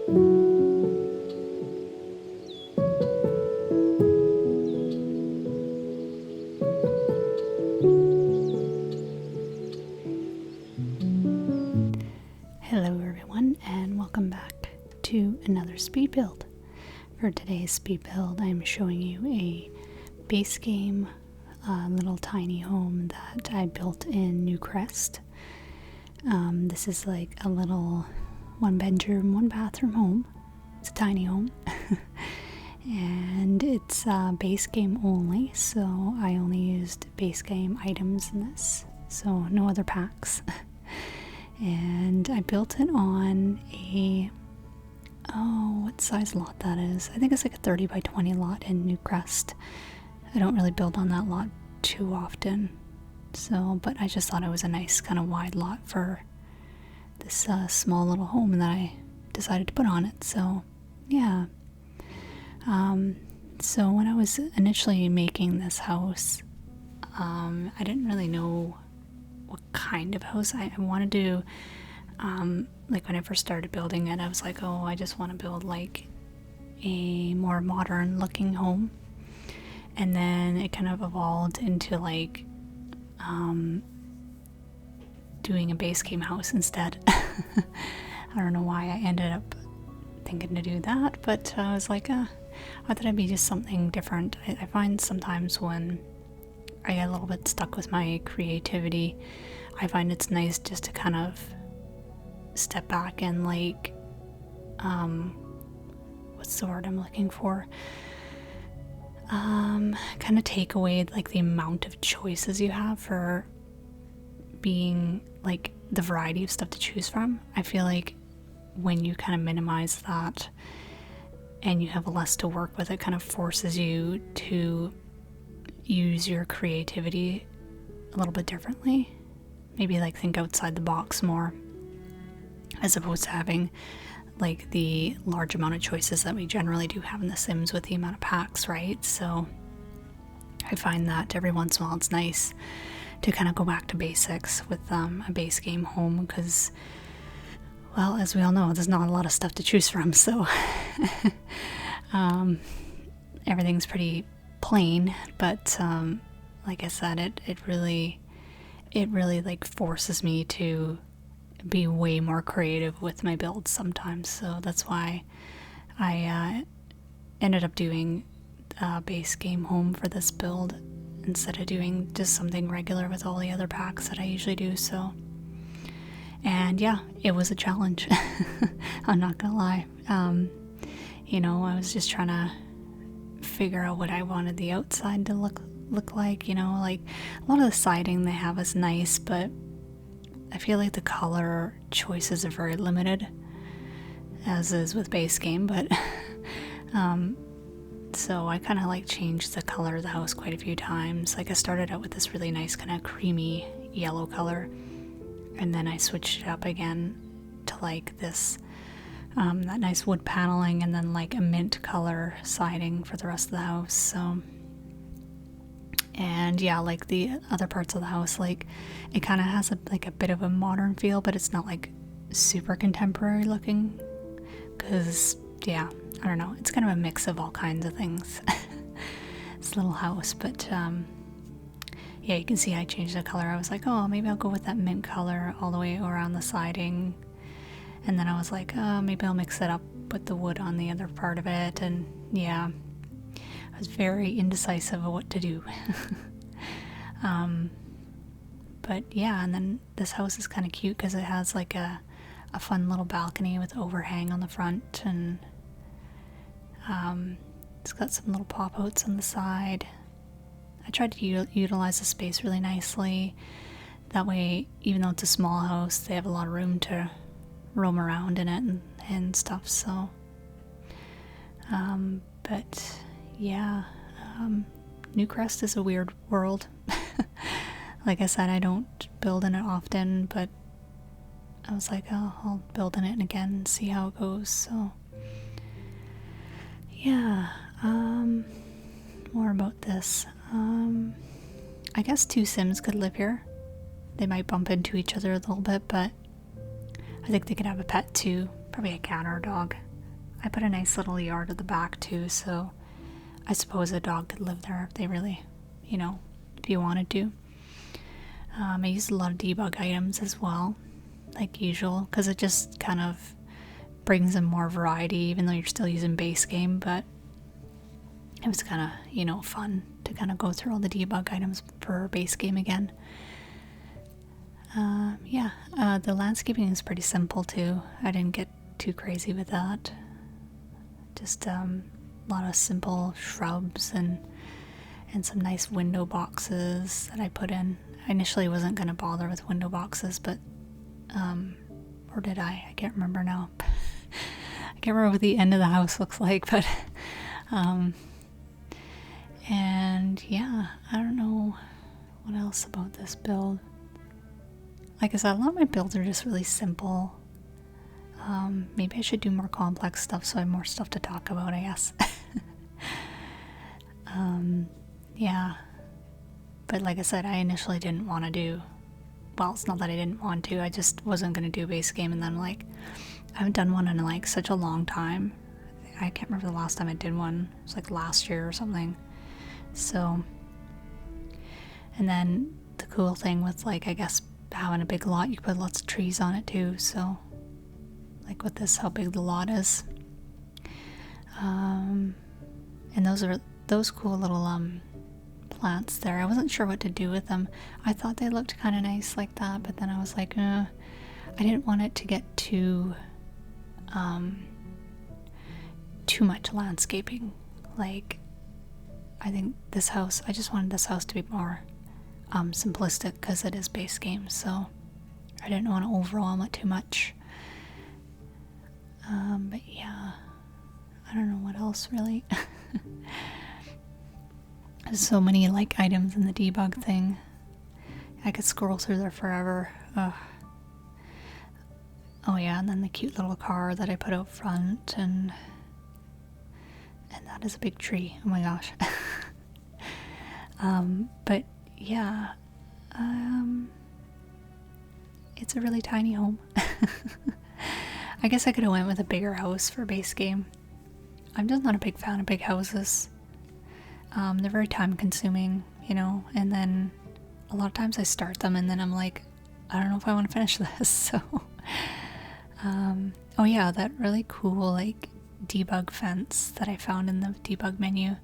Hello everyone, and welcome back to another speed build. For today's speed build, I'm showing you a base game little tiny home that I built in Newcrest. This is like a little 1-bedroom, 1-bathroom home. It's a tiny home. And it's base game only, so I only used base game items in this, so no other packs. And I built it on a, what size lot that is. I think it's like a 30 by 20 lot in Newcrest. I don't really build on that lot too often, so, but I just thought it was a nice kind of wide lot for this small little home that I decided to put on it. So yeah. So when I was initially making this house, I didn't really know what kind of house I wanted to, like when I first started building it, I was like, oh, I just want to build like a more modern looking home. And then it kind of evolved into like doing a base game house instead. I don't know why I ended up thinking to do that, but I was like, I thought it'd be just something different. I find sometimes when I get a little bit stuck with my creativity, I find it's nice just to kind of step back and like, what's the word I'm looking for? Kind of take away like the amount of choices you have for being like the variety of stuff to choose from. I feel like when you kind of minimize that and you have less to work with, it kind of forces you to use your creativity a little bit differently. Maybe like think outside the box more, as opposed to having like the large amount of choices that we generally do have in The Sims with the amount of packs, right? So I find that every once in a while it's nice to kind of go back to basics with a base game home, because, well, as we all know, there's not a lot of stuff to choose from, so everything's pretty plain, but like I said, it really like forces me to be way more creative with my builds sometimes. So that's why I ended up doing a base game home for this build instead of doing just something regular with all the other packs that I usually do. So, and yeah, it was a challenge. I'm not gonna lie. You know, I was just trying to figure out what I wanted the outside to look like, you know, like a lot of the siding they have is nice, but I feel like the color choices are very limited, as is with base game, but so I kind of like changed the color of the house quite a few times. Like I started out with this really nice kind of creamy yellow color, and then I switched it up again to like this that nice wood paneling, and then like a mint color siding for the rest of the house. So, and yeah, like the other parts of the house, like it kind of has a bit of a modern feel, but it's not like super contemporary looking, because yeah, I don't know, it's kind of a mix of all kinds of things. This little house, but yeah, you can see I changed the color. I was like, oh, maybe I'll go with that mint color all the way around the siding, and then I was like, oh, maybe I'll mix it up with the wood on the other part of it. And yeah, I was very indecisive of what to do. But yeah, and then this house is kind of cute because it has like a fun little balcony with overhang on the front, and it's got some little pop outs on the side. I tried to utilize the space really nicely. That way, even though it's a small house, they have a lot of room to roam around in it and stuff. So, but yeah, Newcrest is a weird world. Like I said, I don't build in it often, but I was like, oh, I'll build in it again and see how it goes. So yeah, more about this. I guess two Sims could live here. They might bump into each other a little bit, but I think they could have a pet too, probably a cat or a dog. I put a nice little yard at the back too, so I suppose a dog could live there if they really, you know, if you wanted to. I used a lot of debug items as well, like usual, because it just kind of brings in more variety, even though you're still using base game, but it was kind of, you know, fun to kind of go through all the debug items for base game again. The landscaping is pretty simple too. I didn't get too crazy with that. Just a lot of simple shrubs and some nice window boxes that I put in. I initially wasn't going to bother with window boxes, but or did I? I can't remember now. I can't remember what the end of the house looks like, but and yeah, I don't know what else about this build. Like I said, a lot of my builds are just really simple. Maybe I should do more complex stuff so I have more stuff to talk about, I guess. Yeah. But like I said, I initially didn't want to do... Well, it's not that I didn't want to, I just wasn't going to do base game, and then like, I haven't done one in like such a long time. I can't remember the last time I did one. It was like last year or something. So... And then the cool thing with like, I guess, having a big lot, you put lots of trees on it too, so... Like with this, how big the lot is. And those cool little plants there. I wasn't sure what to do with them. I thought they looked kind of nice like that, but then I was like, I didn't want it to get too much landscaping. Like, I think this house, I just wanted this house to be more simplistic because it is base game, so I didn't want to overwhelm it too much. But yeah, I don't know what else really. There's so many like items in the debug thing. I could scroll through there forever. Ugh. Oh yeah, and then the cute little car that I put out front, and that is a big tree. Oh my gosh. But yeah, it's a really tiny home. I guess I could have went with a bigger house for base game. I'm just not a big fan of big houses. They're very time consuming, you know, and then a lot of times I start them and then I'm like, I don't know if I want to finish this, so... oh yeah, that really cool, like, debug fence that I found in the debug menu.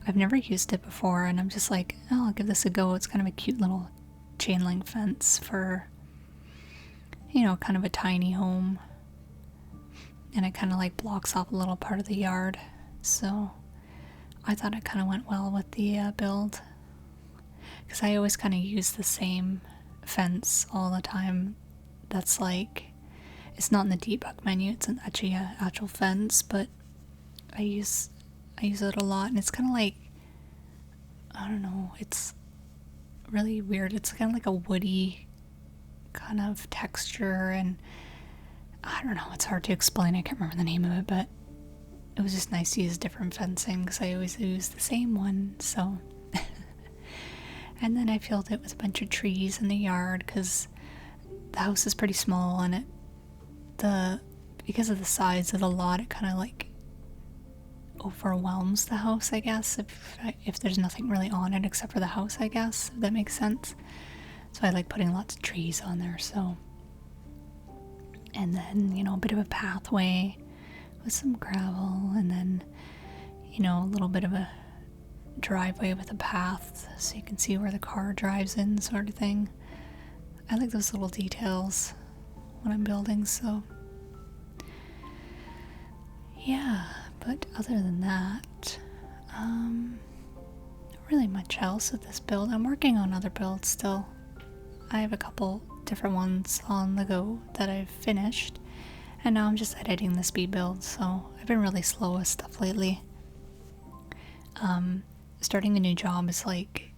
I've never used it before, and I'm just like, oh, I'll give this a go. It's kind of a cute little chain link fence for, you know, kind of a tiny home. And it kind of like blocks off a little part of the yard, so I thought it kind of went well with the build, because I always kind of use the same fence all the time. That's like, it's not in the debug menu, it's actually an actual fence, but I use it a lot, and it's kind of like, I don't know, it's really weird. It's kind of like a woody kind of texture, and I don't know, it's hard to explain. I can't remember the name of it, but it was just nice to use different fencing because I always use the same one, so. And then I filled it with a bunch of trees in the yard because the house is pretty small, and because of the size of the lot, it kind of like overwhelms the house, I guess, if there's nothing really on it except for the house, I guess, if that makes sense. So I like putting lots of trees on there, so. And then, you know, a bit of a pathway with some gravel, and then, you know, a little bit of a driveway with a path so you can see where the car drives in, sort of thing. I like those little details when I'm building, so yeah. But other than that, not really much else with this build. I'm working on other builds still. I have a couple different ones on the go that I've finished, and now I'm just editing the speed build, so I've been really slow with stuff lately. Starting a new job is like,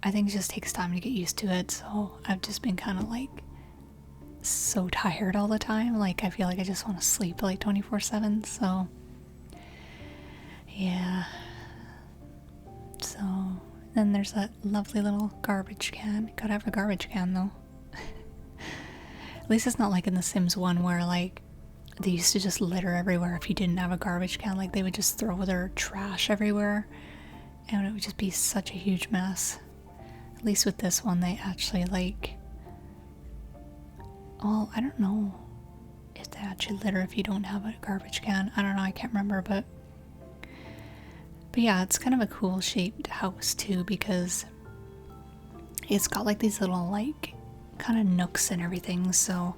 I think it just takes time to get used to it, so I've just been kind of like so tired all the time. Like, I feel like I just want to sleep like 24/7, so yeah. So then there's that lovely little garbage can. Gotta have a garbage can though. At least it's not like in The Sims 1 where like they used to just litter everywhere if you didn't have a garbage can. Like, they would just throw their trash everywhere, and it would just be such a huge mess. At least with this one, they actually, like, well, I don't know if they actually litter if you don't have a garbage can. I don't know, I can't remember, but yeah, it's kind of a cool shaped house too, because it's got like these little like kind of nooks and everything. So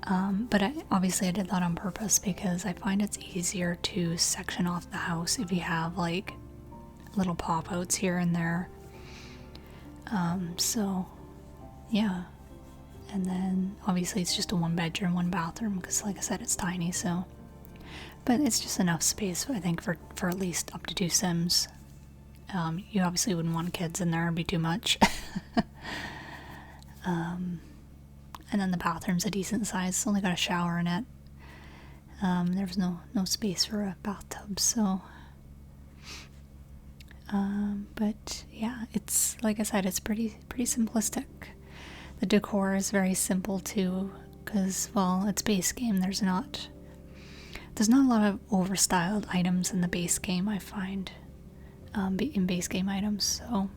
but obviously I did that on purpose because I find it's easier to section off the house if you have like little pop outs here and there. So yeah, and then obviously it's just a 1 bedroom, 1 bathroom because like I said, it's tiny. So but it's just enough space, I think, for at least up to 2 Sims. You obviously wouldn't want kids in there, it'd be too much. And then the bathroom's a decent size. It's only got a shower in it. There was no space for a bathtub, so but yeah, it's like I said, it's pretty simplistic. The decor is very simple too, because, well, it's base game. There's not a lot of overstyled items in the base game, I find, in base game items. So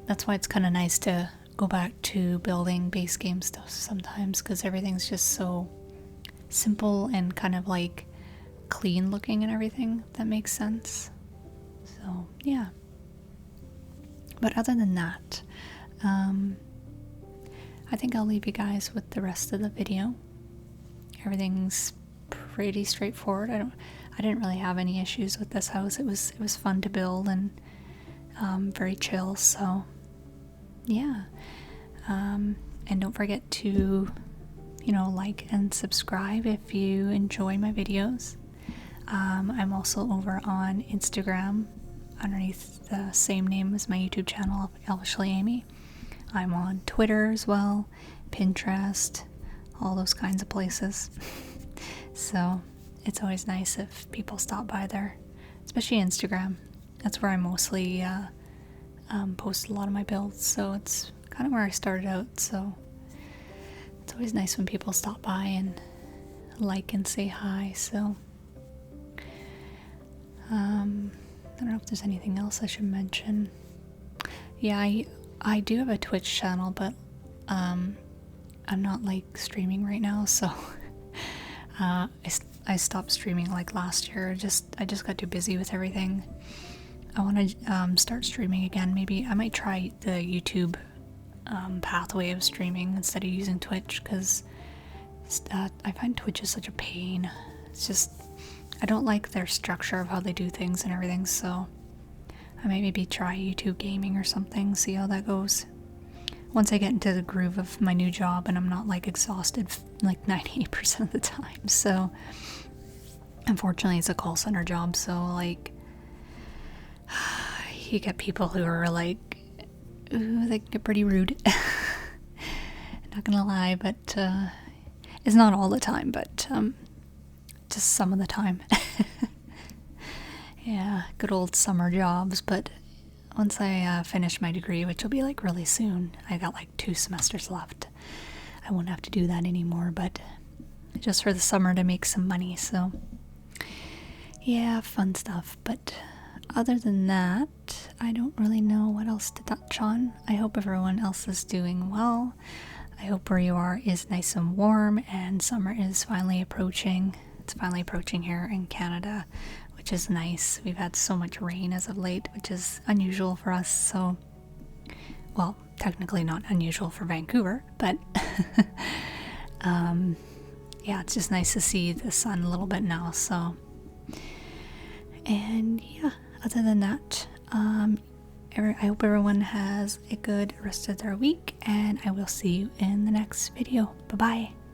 that's why it's kind of nice to go back to building base game stuff sometimes, because everything's just so simple and kind of like clean looking and everything, if that makes sense. So yeah, but other than that, I think I'll leave you guys with the rest of the video. Everything's pretty straightforward. I didn't really have any issues with this house. It was fun to build and very chill. So yeah, and don't forget to like and subscribe if you enjoy my videos. I'm also over on Instagram underneath the same name as my YouTube channel, ElfishlyAmie. I'm on Twitter as well, Pinterest, all those kinds of places. So it's always nice if people stop by there, especially Instagram. That's where I mostly post a lot of my builds, so it's kind of where I started out. So it's always nice when people stop by and like and say hi. So I don't know if there's anything else I should mention. Yeah, I do have a Twitch channel, but I'm not like streaming right now, so I stopped streaming like last year. I just got too busy with everything. I want to start streaming again. Maybe I might try the YouTube pathway of streaming instead of using Twitch, because I find Twitch is such a pain. It's just, I don't like their structure of how they do things and everything, so I might maybe try YouTube gaming or something, see how that goes. Once I get into the groove of my new job and I'm not like exhausted like 98% of the time. So unfortunately it's a call center job, so like you get people who are like, ooh, they get pretty rude. Not gonna lie, but it's not all the time, but just some of the time. Yeah, good old summer jobs. But once I finish my degree, which will be like really soon, I got like 2 semesters left, I won't have to do that anymore, but just for the summer to make some money. So yeah, fun stuff. But other than that, I don't really know what else to touch on. I hope everyone else is doing well. I hope where you are is nice and warm, and summer is finally approaching. It's finally approaching here in Canada, which is nice. We've had so much rain as of late, which is unusual for us. So, well, technically not unusual for Vancouver, but yeah, it's just nice to see the sun a little bit now. So, and yeah, other than that, I hope everyone has a good rest of their week, and I will see you in the next video. Bye-bye.